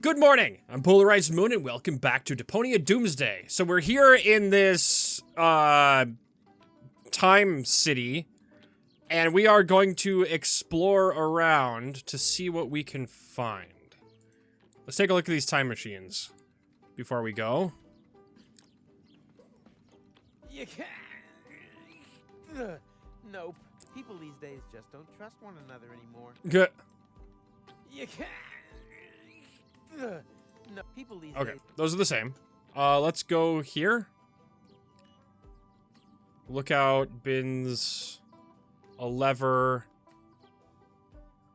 Good morning, I'm PolarizedMoon and welcome back to Deponia Doomsday. So we're here in this, time city, and we are going to explore around to see what we can find. Let's take a look at these time machines before we go. You can't. Nope. People these days just don't trust one another anymore. Good. You can't. No, people these Okay, days. those are the same. Let's go here. Lookout, bins, a lever.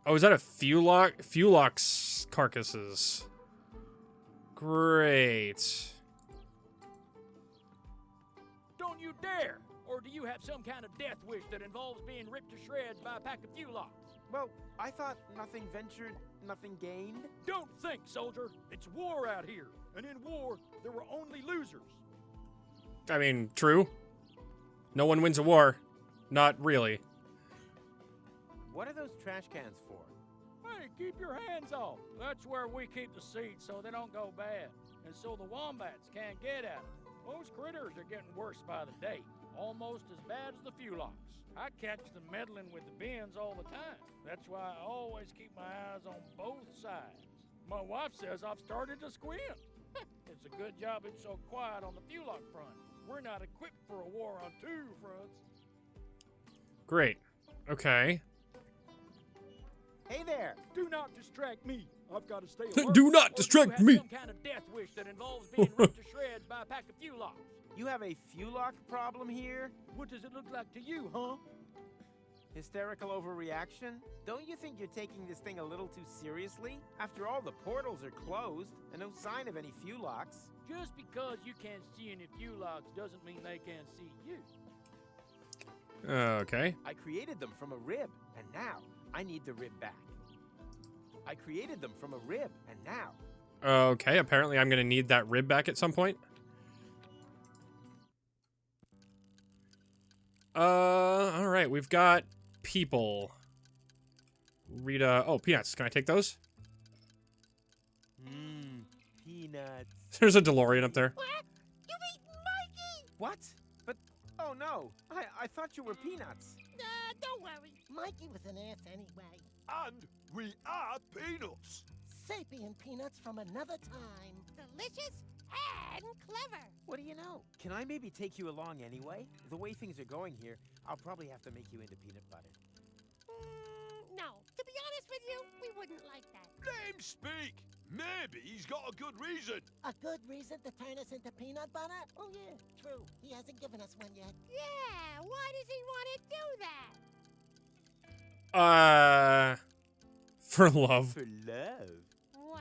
Oh, is that a Fuelox carcasses? Great. Don't you dare! Or do you have some kind of death wish that involves being ripped to shreds by a pack of Fuelox? Well, I thought nothing ventured, nothing gained. Don't think, soldier. It's war out here. And in war, there were only losers. I mean, true. No one wins a war. Not really. What are those trash cans for? Hey, keep your hands off. That's where we keep the seeds so they don't go bad. And so the wombats can't get at them. Those critters are getting worse by the day. Almost as bad as the Fuelox. I catch them meddling with the bins all the time. That's why I always keep my eyes on both sides. My wife says I've started to squint. It's a good job it's so quiet on the Fuelox front. We're not equipped for a war on two fronts. Great. Okay. Hey there! Do not distract me. I've got to stay alert. Do not Or distract you me. have some kind of death wish that involves being ripped to shreds by a pack of Fuelox. You have a Fuelox problem here? What does it look like to you, huh? Hysterical overreaction? Don't you think you're taking this thing a little too seriously? After all, the portals are closed, and no sign of any Fuelox. Just because you can't see any Fuelox doesn't mean they can't see you. Okay. I created them from a rib, and now I need the rib back. I created them from a rib, and now... Okay, apparently I'm gonna need that rib back at some point. Alright, we've got people. Rita, oh, peanuts, can I take those? Peanuts. There's a DeLorean up there. What? You eating Mikey? What? But, oh no, I thought you were Peanuts. Don't worry. Mikey was an ass anyway. And we are peanuts. Sapient peanuts from another time. Delicious and clever. What do you know? Can I maybe take you along anyway? The way things are going here, I'll probably have to make you into peanut butter. No. To be honest with you, we wouldn't like that. Let him speak. Maybe he's got a good reason. A good reason to turn us into peanut butter? Oh yeah, true. He hasn't given us one yet. Yeah, why does he want to do that? For love. For love? Wow,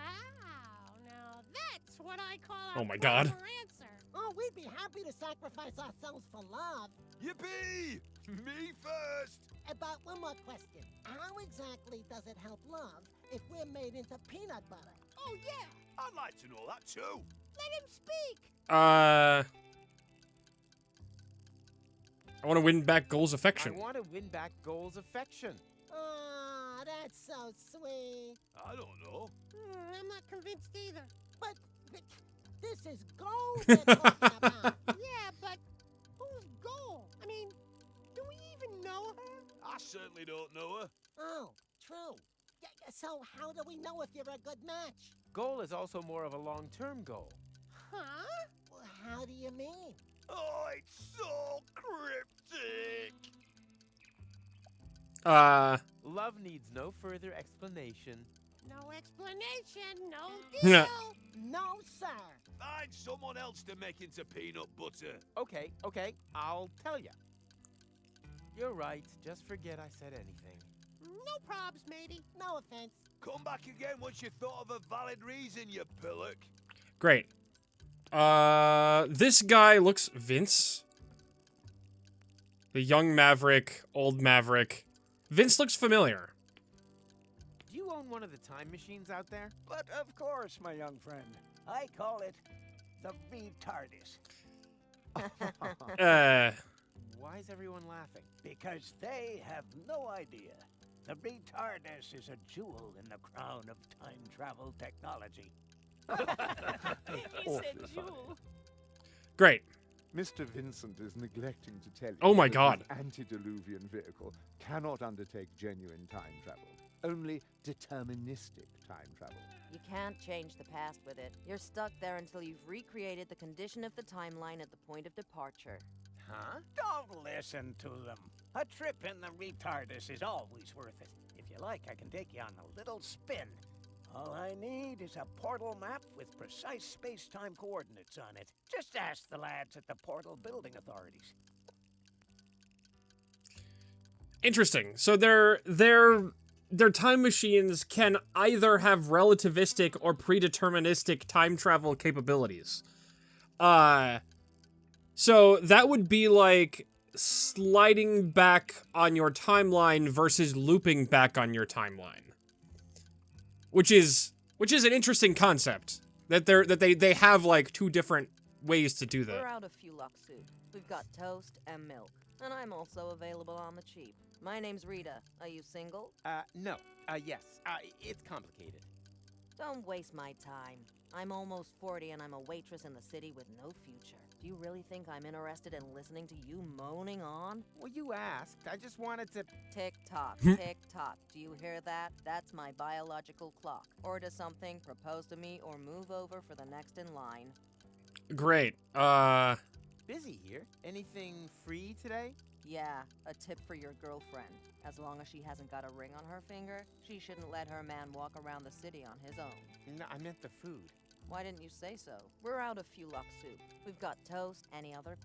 now that's what I call a Oh my God. proper answer. Oh, we'd be happy to sacrifice ourselves for love. Yippee! Me first. But one more question. How exactly does it help love if we're made into peanut butter? Oh, yeah. I'd like to know that too. Let him speak. I want to win back Goal's I affection. want to win back Goal's affection. Oh, that's so sweet. I don't know. I'm not convinced either. But this is gold we're talking about. Yeah, but who's gold? I mean, do we even know her? I certainly don't know her. Oh, true. So how do we know if you're a good match? Goal is also more of a long-term goal. Huh? Well, how do you mean? Oh, it's so cryptic. Love needs no further explanation. No explanation, no Yeah. deal. No, sir. Find someone else to make into peanut butter. Okay, I'll tell ya. You're right, just forget I said anything. No probs, matey. No offense. Come back again once you've thought of a valid reason, you pillock. Great. This guy looks... Vince? The young Maverick, old Maverick. Vince looks familiar. Do you own one of the time machines out there? But of course, my young friend. I call it the retardis. Why is everyone laughing? Because they have no idea. The retardis is a jewel in the crown of time travel technology. He said jewel. Great. Mr. Vincent is neglecting to tell you Oh my that God. his antediluvian vehicle cannot undertake genuine time travel, only deterministic time travel. You can't change the past with it. You're stuck there until you've recreated the condition of the timeline at the point of departure. Huh? Don't listen to them. A trip in the retardus is always worth it. If you like, I can take you on a little spin. All I need is a portal map with precise space-time coordinates on it. Just ask the lads at the portal building authorities. Interesting. So their time machines can either have relativistic or predeterministic time travel capabilities. So that would be like sliding back on your timeline versus looping back on your timeline. Which is an interesting concept. That they have like two different ways to do that. We're out of Fulok soup. We've got toast and milk. And I'm also available on the cheap. My name's Rita. Are you single? No. Yes. It's complicated. Don't waste my time. I'm almost 40 and I'm a waitress in the city with no future. Do you really think I'm interested in listening to you moaning on? Well, you asked. I just wanted to... Tick-tock, tick-tock. Do you hear that? That's my biological clock. Order something, propose to me, or move over for the next in line. Great. Busy here. Anything free today? Yeah, a tip for your girlfriend. As long as she hasn't got a ring on her finger, she shouldn't let her man walk around the city on his own. No, I meant the food. Why didn't you say so? We're out of Fulok soup. We've got toast. Any other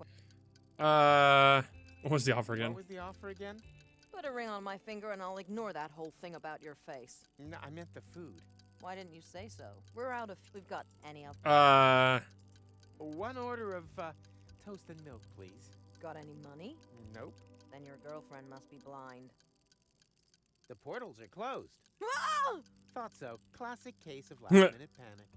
What was the offer again? What was the offer again? Put a ring on my finger and I'll ignore that whole thing about your face. No, I meant the food. Why didn't you say so? We're out of... We've got any other... One order of, toast and milk, please. Got any money? Nope. Then your girlfriend must be blind. The portals are closed. Ah! Thought so. Classic case of last-minute panic.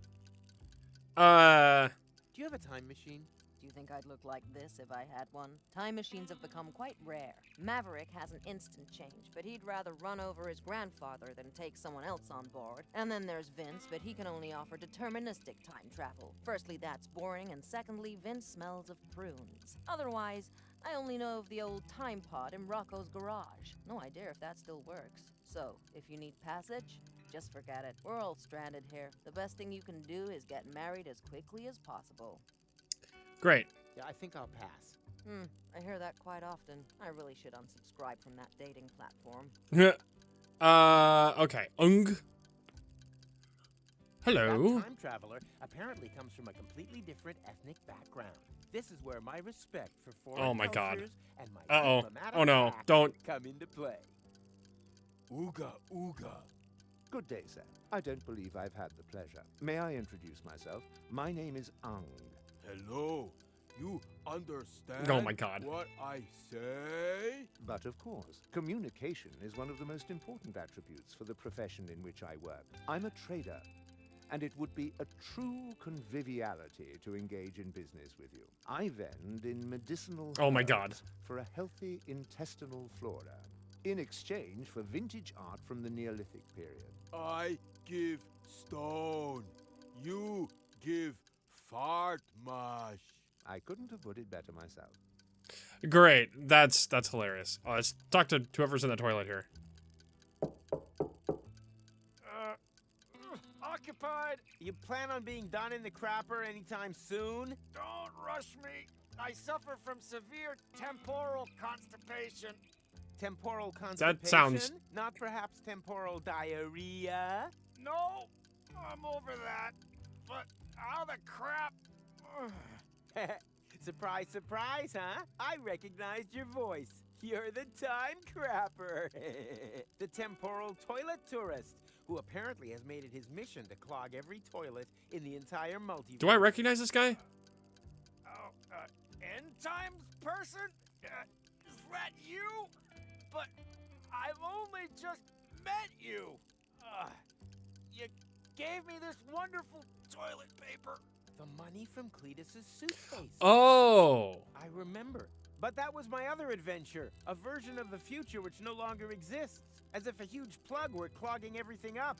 Do you have a time machine? Do you think I'd look like this if I had one? Time machines have become quite rare. Maverick has an instant change, but he'd rather run over his grandfather than take someone else on board. And then there's Vince, but he can only offer deterministic time travel. Firstly, that's boring, and secondly, Vince smells of prunes. Otherwise, I only know of the old time pod in Rocco's garage. No idea if that still works. So, if you need passage, just forget it. We're all stranded here. The best thing you can do is get married as quickly as possible. Great. Yeah, I think I'll pass. I hear that quite often. I really should unsubscribe from that dating platform. Okay. Hello. That time traveler apparently comes from a completely different ethnic background. This is where my respect for foreign Oh my God. cultures and my Uh-oh. diplomatic Oh no. tact Don't. come into play. Ooga, ooga. Good day, sir. I don't believe I've had the pleasure. May I introduce myself? My name is Ang. Hello. You understand Oh my God. what I say? But of course, communication is one of the most important attributes for the profession in which I work. I'm a trader, and it would be a true conviviality to engage in business with you. I vend in medicinal Oh my God. herbs for a healthy intestinal flora, in exchange for vintage art from the Neolithic period. I give stone. You give fart mash. I couldn't have put it better myself. Great. That's hilarious. Let's talk to whoever's in the toilet here. Occupied. You plan on being done in the crapper anytime soon? Don't rush me. I suffer from severe temporal constipation. Temporal constipation? That sounds... Not perhaps temporal diarrhea? No, I'm over that. But how the crap? Surprise, surprise, huh? I recognized your voice. You're the time crapper. The temporal toilet tourist, who apparently has made it his mission to clog every toilet in the entire multiverse. Do I recognize this guy? End times person? Is that you? But I've only just met you. You gave me this wonderful toilet paper. The money from Cletus's suitcase. Oh. I remember. But that was my other adventure, a version of the future which no longer exists, as if a huge plug were clogging everything up.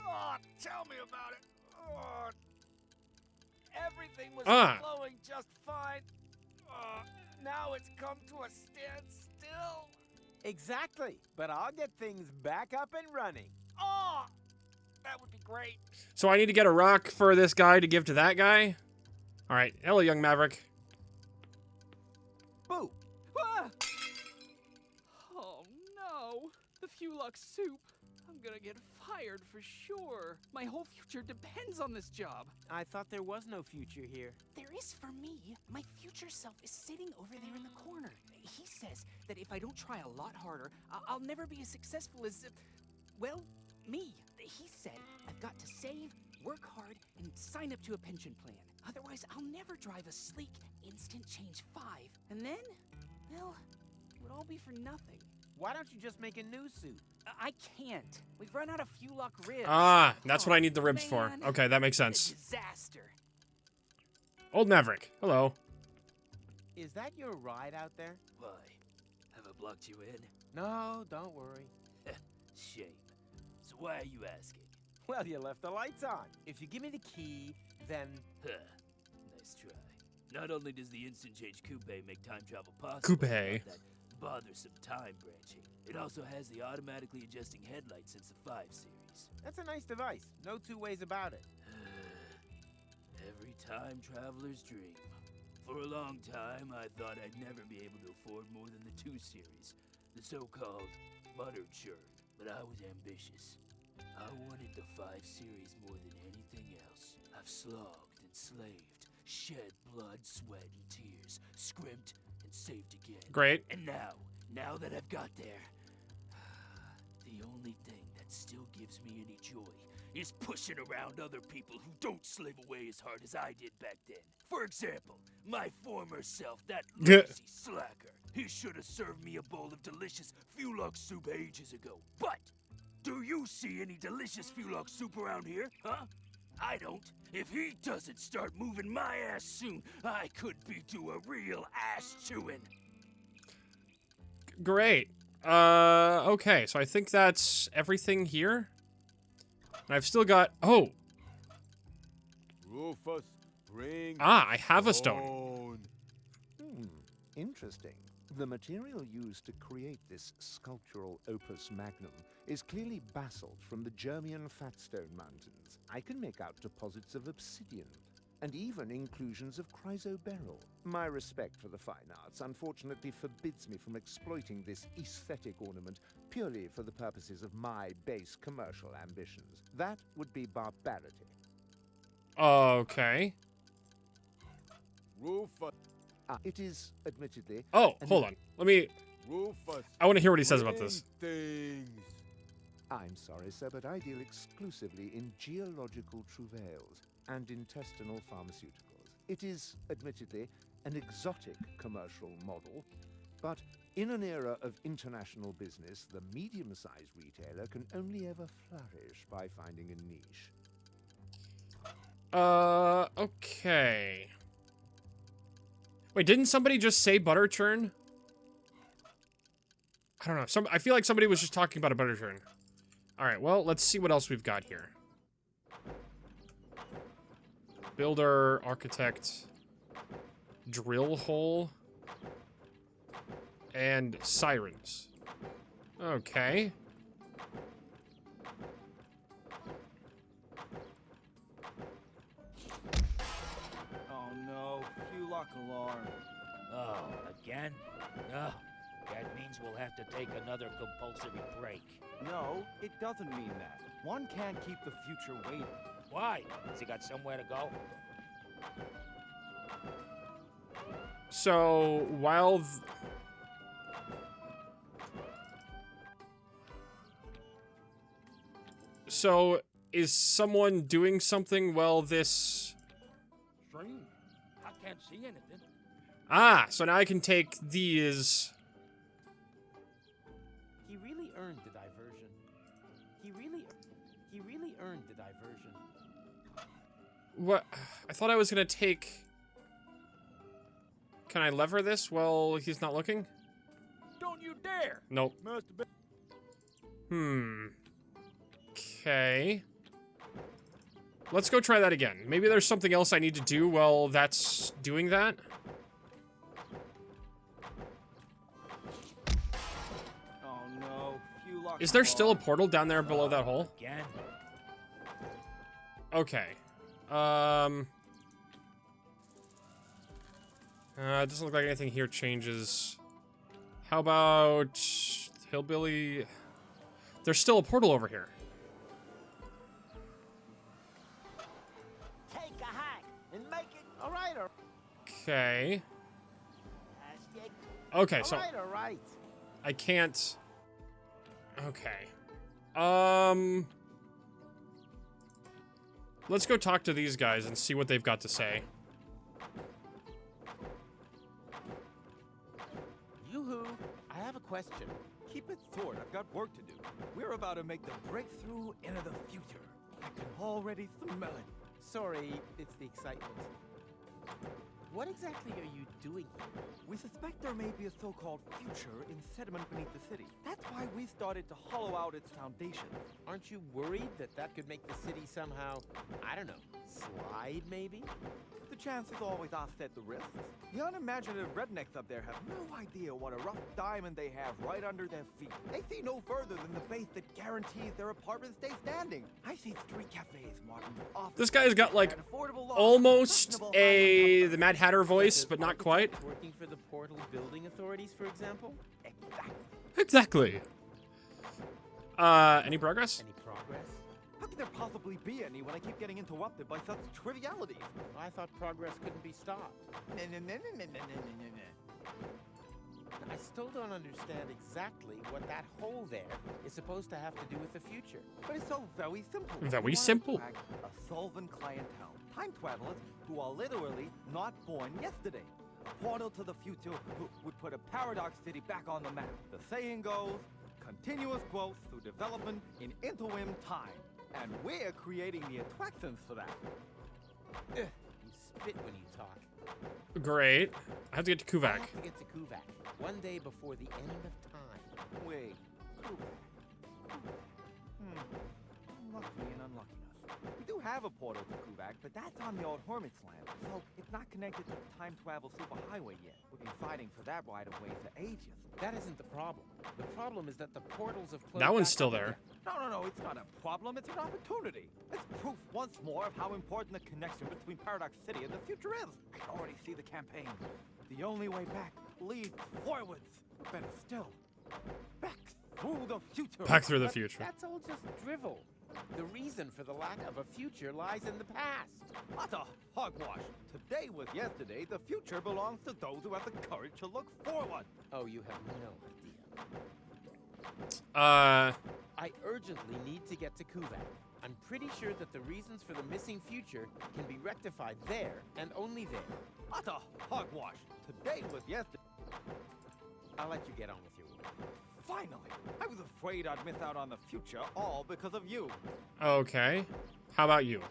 Oh, tell me about it. Oh, everything was Ah. flowing just fine. Now it's come to a standstill. Exactly, but I'll get things back up and running. Oh, that would be great. So I need to get a rock for this guy to give to that guy? Alright, hello, young Maverick. Boo! Ah! Oh no, the Fulux soup. I'm gonna get fired for sure. My whole future depends on this job. I thought there was no future here. There is for me. My future self is sitting over there in the corner. He says that if I don't try a lot harder, I'll never be as successful as, well, me. He said I've got to save, work hard, and sign up to a pension plan. Otherwise, I'll never drive a sleek Instant Change 5. And then, well, it would all be for nothing. Why don't you just make a new suit? I can't. We've run out of Fulux ribs. Ah, that's what I need the ribs man. for. Okay, that makes A sense. disaster. Old Maverick, hello. Is that your ride out there? Why? Have I blocked you in? No, don't worry. Shame. So why are you asking? Well, you left the lights on. If you give me the key, then... Huh. Nice try. Not only does the Instant Change Coupe make time travel possible, Coupe. without that bothersome time branching, it also has the automatically adjusting headlights since the 5 series. That's a nice device. No two ways about it. Every time traveler's dream. For a long time, I thought I'd never be able to afford more than the 2 series, the so-called butter churn, but I was ambitious. I wanted the 5 series more than anything else. I've slogged and slaved, shed blood, sweat, and tears, scrimped and saved again. Great. And now that I've got there, the only thing that still gives me any joy is pushing around other people who don't slave away as hard as I did back then. For example, my former self, that lazy slacker. He should have served me a bowl of delicious Fulux soup ages ago. But, do you see any delicious Fulux soup around here, huh? I don't. If he doesn't start moving my ass soon, I could be due a real ass chewing. Great. Okay, so I think that's everything here. And I've still got... Oh! Rufus, bring Ah, I have a stone. Interesting. The material used to create this sculptural opus magnum is clearly basalt from the Germian Fatstone Mountains. I can make out deposits of obsidian, and even inclusions of chrysoberyl. My respect for the fine arts unfortunately forbids me from exploiting this aesthetic ornament purely for the purposes of my base commercial ambitions. That would be barbarity. Okay. Rufus, It is, admittedly... Oh, hold on. Let me... Rufus. I want to hear what he says about bring this. Things. I'm sorry, sir, but I deal exclusively in geological travails and intestinal pharmaceuticals. It is, admittedly, an exotic commercial model, but in an era of international business, the medium-sized retailer can only ever flourish by finding a niche. Okay. Wait, didn't somebody just say butter churn? I don't know. I feel like somebody was just talking about a butter churn. Alright, well, let's see what else we've got here. Builder, architect, drill hole, and sirens. Okay. Oh no, Fulux alarm. Oh, again? Oh, that means we'll have to take another compulsory break. No, it doesn't mean that. One can't keep the future waiting. Why? Has he got somewhere to go? So, while... So, is someone doing something while this... Strange. I can't see anything. Ah, so now I can take these... He really earned the diversion. He really earned the diversion. What? I thought I was gonna take... Can I lever this while he's not looking? Don't you dare! Nope. Must have been. Let's go try that again. Maybe there's something else I need to do while that's doing that. Oh no, few locked Is there still a doors. portal down there below that hole? Again? Okay. It doesn't look like anything here changes. How about Hillbilly? There's still a portal over here. Take a hack and make it. All right, Okay. Okay, so all right. I can't. Okay. Let's go talk to these guys and see what they've got to say. Yoo-hoo, I have a question. Keep it short, I've got work to do. We're about to make the breakthrough into the future. I can already smell it. Sorry, it's the excitement. What exactly are you doing here? We suspect there may be a so-called future in sediment beneath the city. That's why we started to hollow out its foundations. Aren't you worried that that could make the city somehow, I don't know, slide maybe? The chances always offset the risks. The unimaginative rednecks up there have no idea what a rough diamond they have right under their feet. They see no further than the base that guarantees their apartments stay standing. I see 3 cafes, Martin. This guy's got like An affordable loft, almost fashionable the Mad Hatter voice, Does but not architect quite. Working for the Portal Building Authorities, for example? Exactly. Exactly. Any progress? Any progress? How could there possibly be any when I keep getting interrupted by such trivialities? I thought progress couldn't be stopped. I still don't understand exactly what that hole there is supposed to have to do with the future. But it's so very simple. Very We wanna simple. attract a solvent clientele. Time travelers who are literally not born yesterday. A portal to the future who would put a paradox city back on the map. The saying goes, continuous growth through development in interim time. And we're creating the attractions for that. You spit when you talk. Great. I have to get to I Kuvak. have to get to Kuvak one day before the end of time. Wait, Kuvak. Unlucky and unluckiness. We do have a portal to Kuvak, but that's on the old Hermit's land, so it's not connected to the time travel superhighway yet. We've been fighting for that right of way for ages. That isn't the problem. The problem is that the portals have closed. That one's back still up there. No, it's not a problem, it's an opportunity. It's proof once more of how important the connection between Paradox City and the future is. I can already see the campaign. The only way back leads forwards. Better still, back through the future. Back through the But future. That's all just drivel. The reason for the lack of a future lies in the past. What a hogwash. Today was yesterday. The future belongs to those who have the courage to look forward. Oh, you have no idea. I urgently need to get to Kuvak. I'm pretty sure that the reasons for the missing future can be rectified there and only there. What a hogwash. Today was yesterday. I'll let you get on with your work. Finally, I was afraid I'd miss out on the future all because of you. Okay. How about you?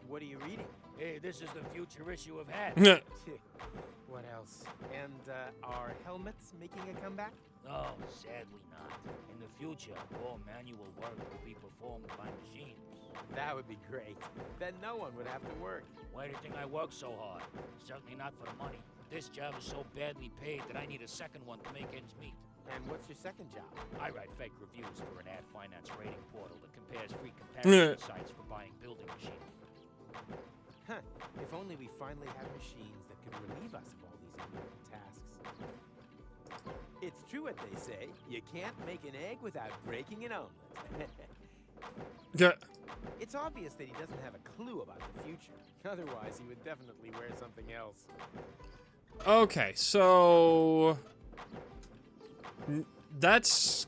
What are you reading? Hey, this is the future issue of Hat. What else? And are helmets making a comeback? No, sadly not. In the future, all manual work will be performed by machines. That would be great. Then no one would have to work. Why do you think I work so hard? Certainly not for the money. This job is so badly paid that I need a second one to make ends meet. And what's your second job? I write fake reviews for an ad finance rating portal that compares free comparison sites for buying building machines. Huh. If only we finally had machines that could relieve us of all these important tasks. It's true what they say. You can't make an egg without breaking an omelet. Yeah. It's obvious that he doesn't have a clue about the future. Otherwise, he would definitely wear something else. Okay, so that's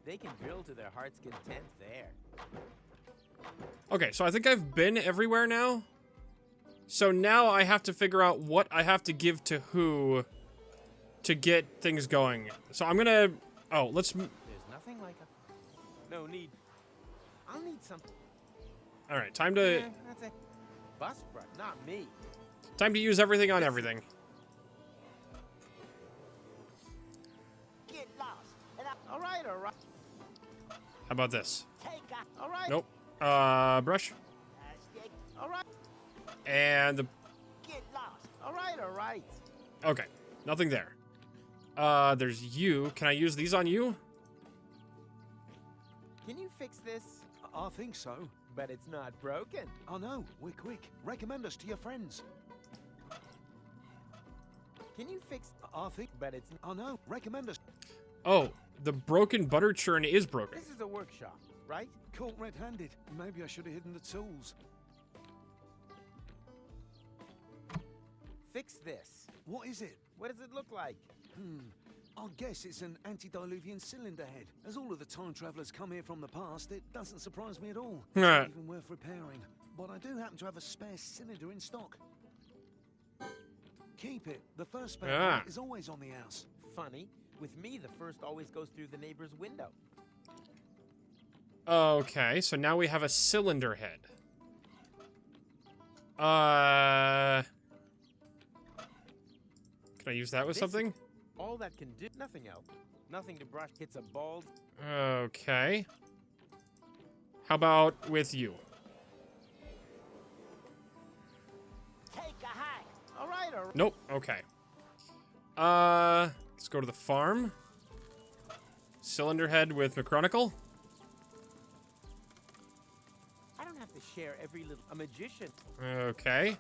They can drill to their heart's content there. okay. So I think I've been everywhere now. So now I have to figure out what I have to give to who to get things going. So I'm gonna. Oh, let's. There's nothing like a... No need. I'll need something. All right, time to Yeah, that's it. Bus brush, not me. use everything on everything. Get lost. And All right, all right. How about this? take a... All right. Nope. Brush. All right. And the... Get lost. All right, all right. Okay, nothing there. There's you. Can I use these on you? Can you fix this? I think so. But it's not broken. I know. We're quick. Recommend us to your friends. Can you fix? I think. But it's. I know. Recommend us. Oh, the broken butter churn is broken. This is a workshop, right? Caught red-handed. Maybe I should have hidden the tools. Fix this. What is it? What does it look like? I guess it's an antediluvian cylinder head. As all of the time travelers come here from the past, it doesn't surprise me at all. It's not even worth repairing. But I do happen to have a spare cylinder in stock. Keep it. The first spare part is always on the house. Funny. With me, the first always goes through the neighbor's window. Okay, so now we have a cylinder head. Can I use that with something? All that can do. Nothing else. Nothing to brush. Hits a bald. Okay. How about with you? Take a hike. All right, all right. Nope. Okay. Let's go to the farm. Cylinder head with McChronicle. I don't have to share every little. A magician. Okay.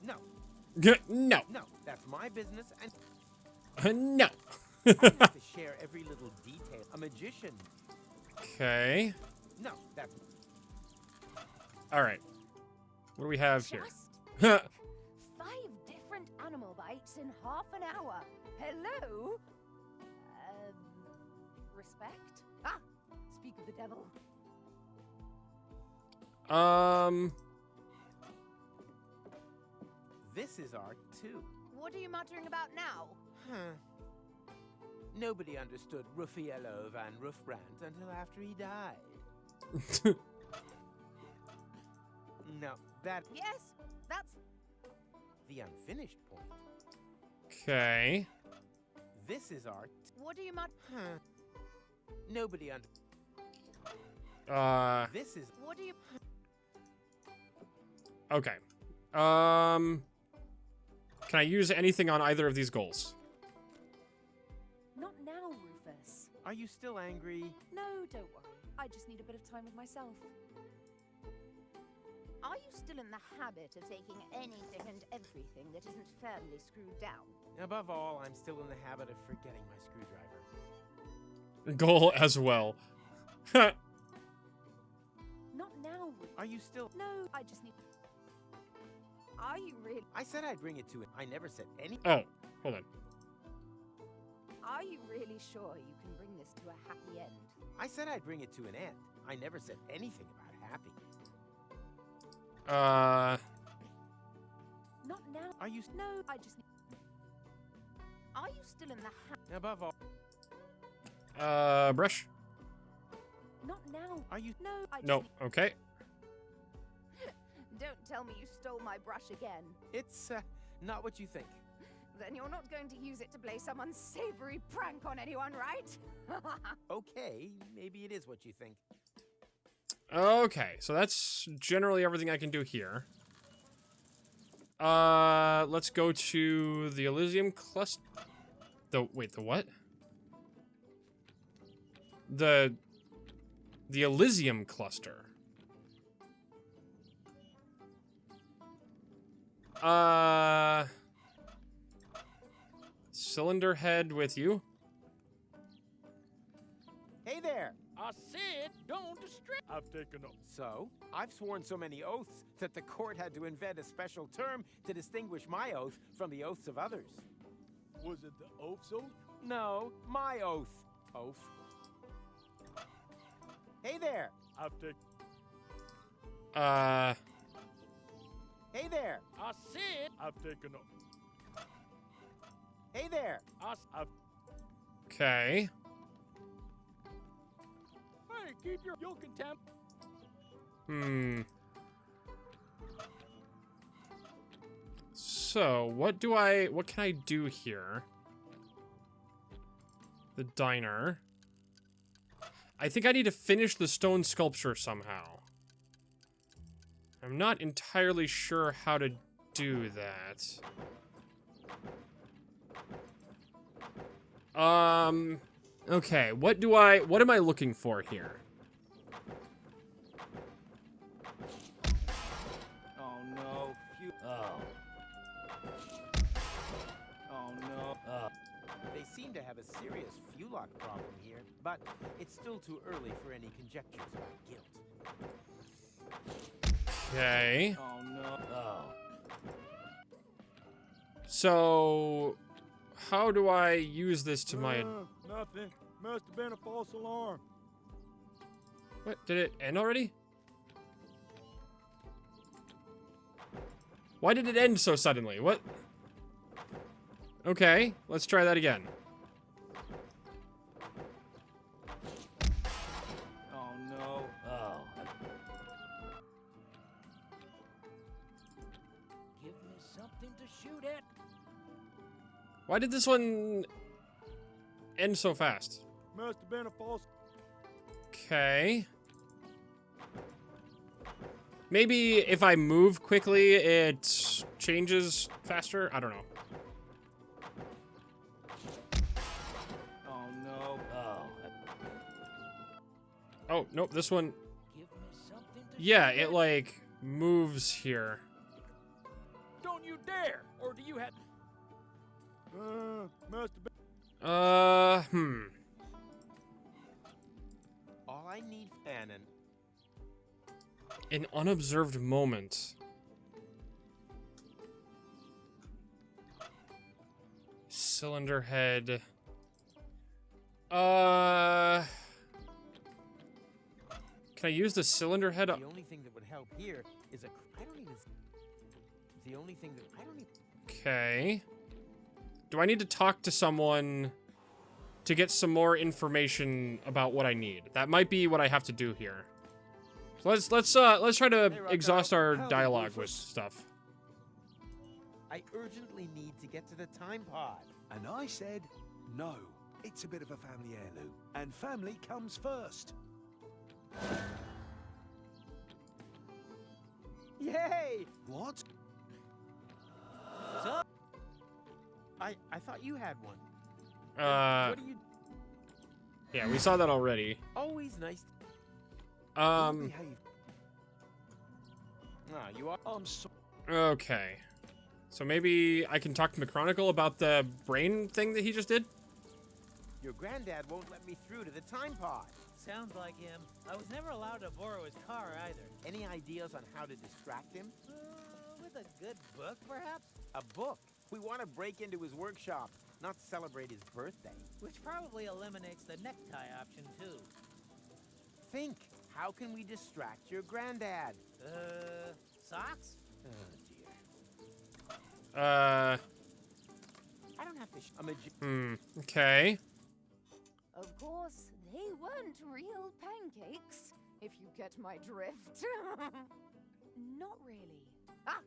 No, No. no. That's my business, and No. I don't have to share every little detail. A magician. Okay. No, that's. All right. What do we have here? Just 5 different animal bites in half an hour. Hello? Respect? Ah, speak of the devil. This is art too. What are you muttering about now? Huh. Nobody understood Ruffiello van Rufbrand until after he died. No, that Yes, that's the unfinished point. Okay. This is art. what are you muttering? Huh. Nobody under. This is. What are you? Okay. Can I use anything on either of these goals? Not now, Rufus. Are you still angry? No, don't worry. I just need a bit of time with myself. Are you still in the habit of taking anything and everything that isn't firmly screwed down? Above all, I'm still in the habit of forgetting my screwdriver. Goal as well. Not now, Rufus. Are you still? No, I just need. Are you really? I said I'd bring it to him. I never said any. Oh, hold on. Are you really sure you can bring this to a happy end? I said I'd bring it to an end. I never said anything about happy. Not now. Are you? No, I just need. Are you still in the habit? Above all, Brush? Not now. are you? No, I just Nope. Okay. Don't tell me you stole my brush again. It's not what you think. Then you're not going to use it to play some unsavory prank on anyone, right? Okay, maybe it is what you think. Okay, so that's generally everything I can do here. Let's go to the Elysium cluster. Wait, the what? The Elysium cluster. Cylinder head with you. Hey there. I said, don't distract. I've taken up. So, I've sworn so many oaths that the court had to invent a special term to distinguish my oath from the oaths of others. Was it the oath's oath? No, my oath. Oath. Hey there. I've taken. Hey there. I said, I've taken up. Hey there. I've. Okay. Hey, keep your contempt. So, what can I do here? The diner. I think I need to finish the stone sculpture somehow. I'm not entirely sure how to do that. Okay, what am I looking for here? Oh no. Oh. Oh no. They seem to have a serious fuelock problem here, but it's still too early for any conjectures about guilt. Okay. Oh no. Oh. So, how do I use this to my... Nothing. Must have been a false alarm. What? Did it end already? Why did it end so suddenly? What? Okay, let's try that again. Oh no. Oh. Give me something to shoot at. Why did this one end so fast? Must have been a false. Okay. Maybe if I move quickly, it changes faster? I don't know. Oh no. Oh. Oh, nope, this one... Give me something to Yeah, shoot it, at. like, moves here. Don't you dare! Or do you have? Must have been. All I need, Annan. An unobserved moment. Cylinder head. Can I use the cylinder head? The only thing that would help here is I don't even. The only thing that I don't even. Okay. Do I need to talk to someone to get some more information about what I need? That might be what I have to do here. So let's try to exhaust our dialogue with stuff. I urgently need to get to the time pod. And I said, no. It's a bit of a family heirloom. And family comes first. Yay! What? So, I thought you had one. What do you? Yeah, we saw that already. Always nice. Behave. Ah, you are. I'm sorry. Okay. So maybe I can talk to McChronicle about the brain thing that he just did? Your granddad won't let me through to the time pod. Sounds like him. I was never allowed to borrow his car either. Any ideas on how to distract him? With a good book, perhaps? A book. We want to break into his workshop, not celebrate his birthday. Which probably eliminates the necktie option, too. Think. How can we distract your granddad? Socks? Oh, dear. Uh, I don't have to. okay. Of course, they weren't real pancakes, if you get my drift. Not really. Ah,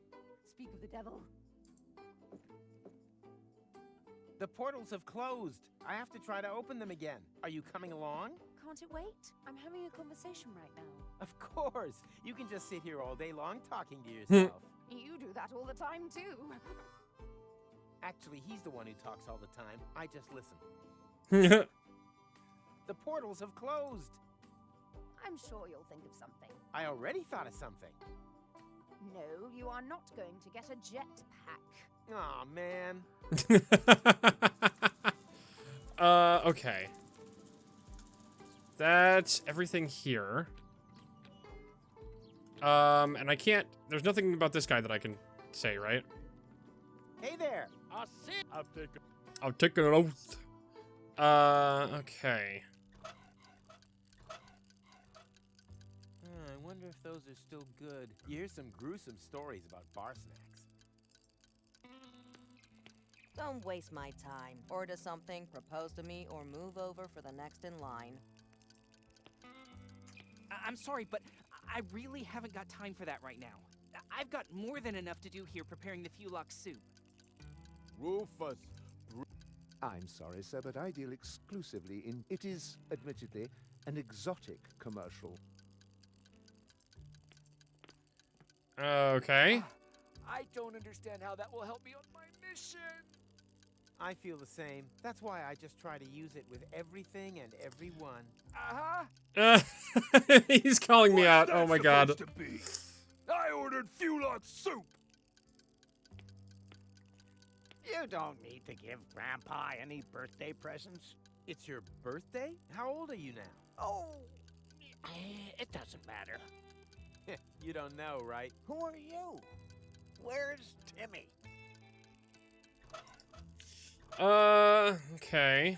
speak of the devil. The portals have closed. I have to try to open them again. Are you coming along? Can't it wait? I'm having a conversation right now. Of course. You can just sit here all day long talking to yourself. You do that all the time, too. Actually, he's the one who talks all the time. I just listen. The portals have closed. I'm sure you'll think of something. I already thought of something. No, you are not going to get a jetpack. Aw, man. Okay. That's everything here. And I can't... There's nothing about this guy that I can say, right? Hey there. I see. I'll take an oath. Okay. I wonder if those are still good. You hear some gruesome stories about bar snacks. Don't waste my time. Order something, propose to me, or move over for the next in line. I'm sorry, but I really haven't got time for that right now. I've got more than enough to do here preparing the Fulock soup. Rufus. I'm sorry, sir, but I deal exclusively in... It is, admittedly, An exotic commercial. Okay. I don't understand how that will help me on my mission. I feel the same. That's why I just try to use it with everything and everyone. He's calling me out. Oh my god. To be? I ordered Fulot soup. You don't need to give Grandpa any birthday presents. It's your birthday? How old are you now? Oh, it doesn't matter. You don't know, right? Who are you? Where's Timmy? Okay.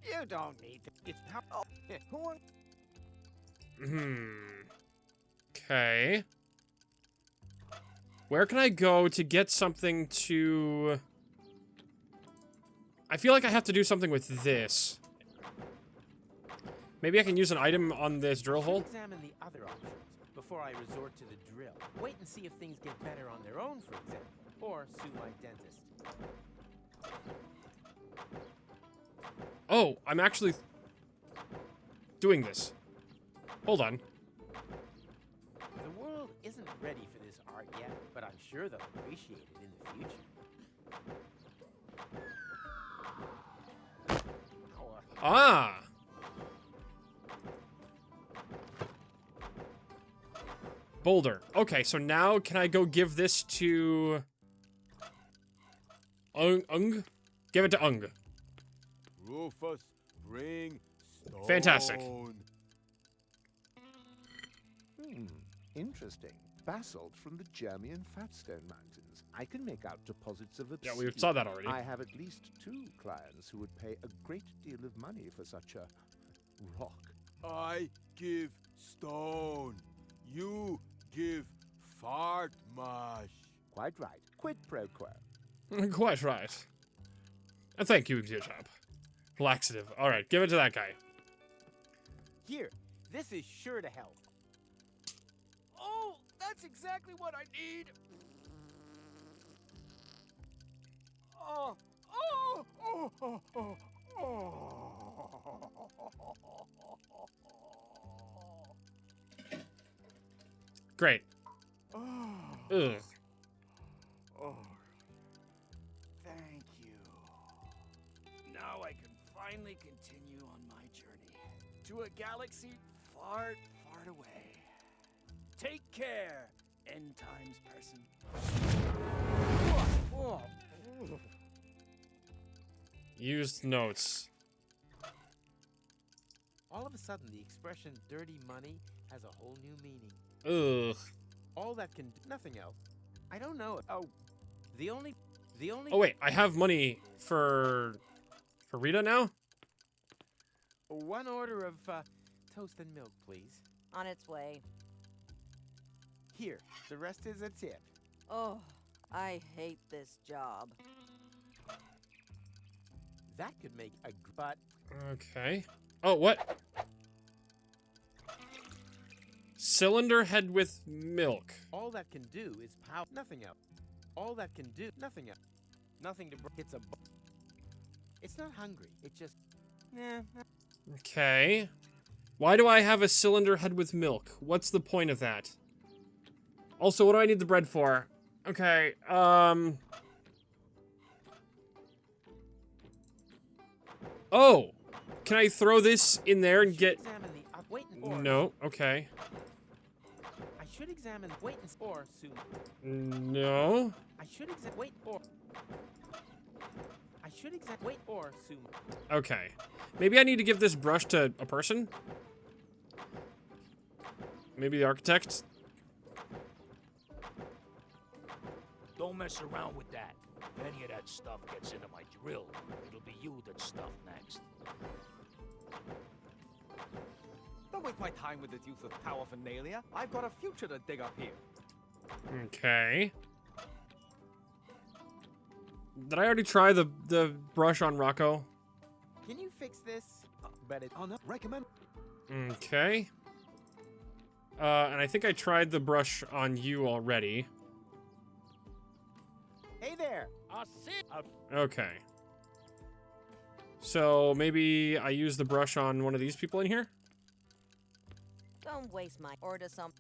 You don't need to. It's how. Oh, who are? Okay. Where can I go to get something to... I feel like I have to do something with this. Maybe I can use an item on this drill hole? Examine the other options before I resort to the drill. Wait and see if things get better on their own, for example. Or sue my dentist. Oh, I'm actually doing this. Hold on. The world isn't ready for this art yet, but I'm sure they'll appreciate it in the future. Ah! Boulder. Okay, so now can I go give this to... Ung? Give it to Ung. Rufus, bring stone. Fantastic. Interesting. Basalt from the Germian Fatstone Mountains. I can make out deposits of Yeah, obsidian. we saw that already. I have at least 2 clients who would pay a great deal of money for such a rock. I give stone. You give fart mash. Quite right. Quid pro quo. Quite right. And thank you, dear chap. Laxative. Alright, give it to that guy. Here, this is sure to help. Oh, that's exactly what I need. Oh, oh, oh, oh, oh, oh. Great. Oh. Ugh. Oh. Thank you. Now I can finally continue on my journey to a galaxy far, far away. Take care, end times person. Used notes. All of a sudden, the expression dirty money has a whole new meaning. Ugh. All that can do, nothing else. I don't know. Oh, the only. Oh wait, I have money for Rita now? One order of toast and milk, please. On its way. Here, the rest is a tip. Oh, I hate this job. That could make a but. Okay. Oh, what? Cylinder head with milk. All that can do is power. Nothing else. All that can do nothing else. Nothing to. It's a. It's not hungry. It just. Okay. Why do I have a cylinder head with milk? What's the point of that? Also, what do I need the bread for? Okay, Oh! Can I throw this in there and get... No, okay. I should examine. Wait and or soon. No. I should examine. Wait or. I should examine. Wait or soon. Okay. Maybe I need to give this brush to a person? Maybe the architect? Don't mess around with that. If any of that stuff gets into my drill, it'll be you that's stuffed next. Don't waste my time with this use of paraphernalia. I've got a future to dig up here. Okay. Did I already try the brush on Rocco? Can you fix this? But it. Oh no, recommend. Okay. And I think I tried the brush on you already. Hey there. I see. Okay. So maybe I use the brush on one of these people in here? Don't waste my order some.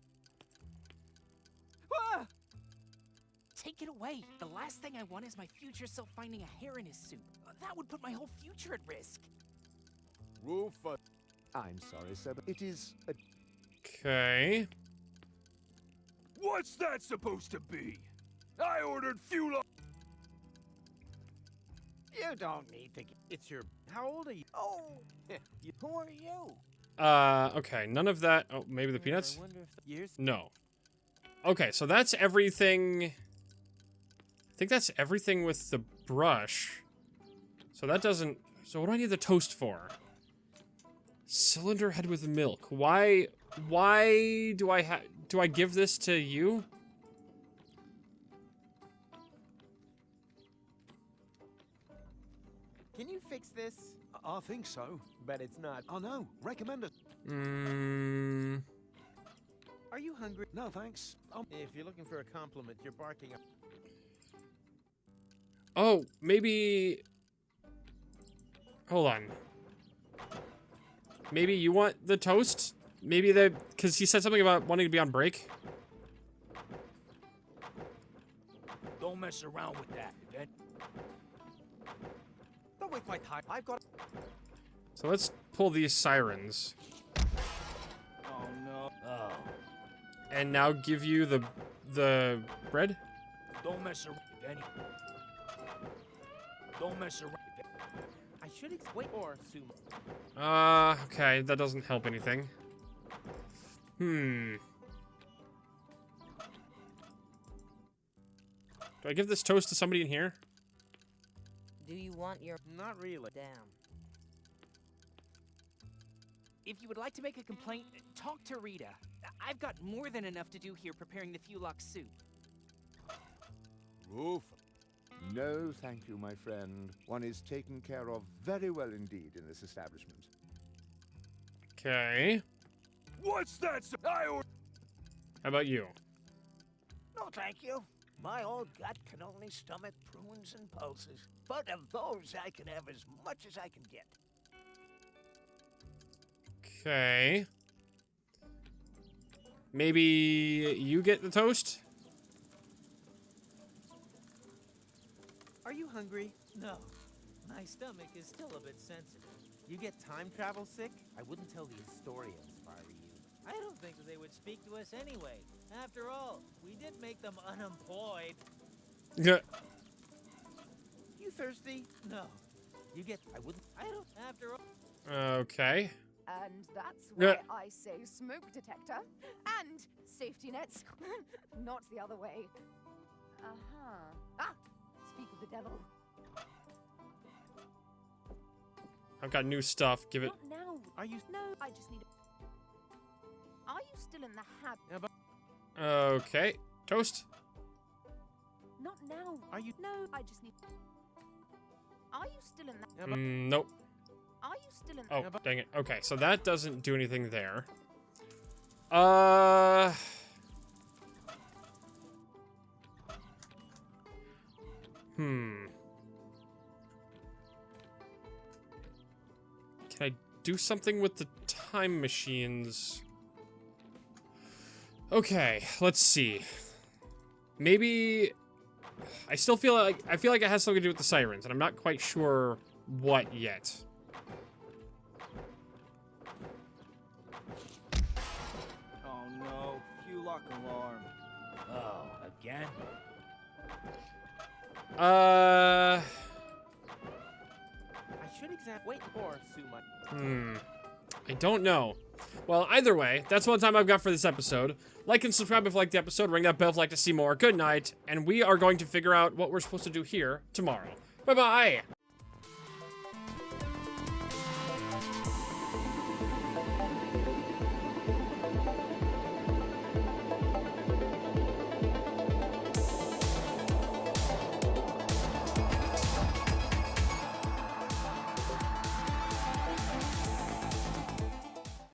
Ah! Take it away. The last thing I want is my future self finding a hair in his soup. That would put my whole future at risk. Rufus. I'm sorry, sir, but it is a... Okay. What's that supposed to be? I ordered fuel. You don't need to. It's your. How old are you? Oh, who are you? Okay, none of that. Oh, maybe the peanuts? I wonder if the years. No. Okay, so that's everything. I think that's everything with the brush. So that doesn't. So what do I need the toast for? Cylinder head with milk. Why do I give this to you? Can you fix this? I think so. But it's not. I know. Recommend it. Are you hungry? No, thanks. If you're looking for a compliment, you're barking up. Oh, maybe. Hold on. Maybe you want the toast? Maybe because he said something about wanting to be on break. Don't mess around with that, then. Don't waste my time. I've got. So let's pull these sirens. Oh no. Oh, And now give you the bread? don't mess around, Benny. Don't mess around. I should wait or sumo. Okay, that doesn't help anything. Do I give this toast to somebody in here? Do you want your Not really. damn? If you would like to make a complaint, talk to Rita. I've got more than enough to do here preparing the Fulok soup. Rufus. No, thank you, my friend. One is taken care of very well indeed in this establishment. Okay. What's that? I ordered. How about you? No, thank you. My old gut can only stomach prunes and pulses. But of those, I can have as much as I can get. Okay. Maybe you get the toast? Are you hungry? No. My stomach is still a bit sensitive. You get time travel sick? I wouldn't tell the Astorians if I were you. I don't think that they would speak to us anyway. After all, we did make them unemployed. Yeah. You thirsty? No. You get. I wouldn't. I don't. After all. Okay. And that's Yeah. why I say smoke detector and safety nets, not the other way. Ah, speak of the devil. I've got new stuff. Give it. Not now. Are you? No, I just need. Are you still in the habit? Okay. Toast? Not now. Are you? No, I just need. Are you still in the? Nope. Are you still in? Oh, dang it. Okay, so that doesn't do anything there. Can I do something with the time machines? Okay, let's see. Maybe I feel like it has something to do with the sirens, and I'm not quite sure what yet. Oh no. Fulok alarm. Oh, again? I should examine. Wait or sumo. I don't know. Well, either way, that's all the time I've got for this episode. Like and subscribe if you liked the episode. Ring that bell if you'd like to see more. Good night, and we are going to figure out what we're supposed to do here tomorrow. Bye-bye!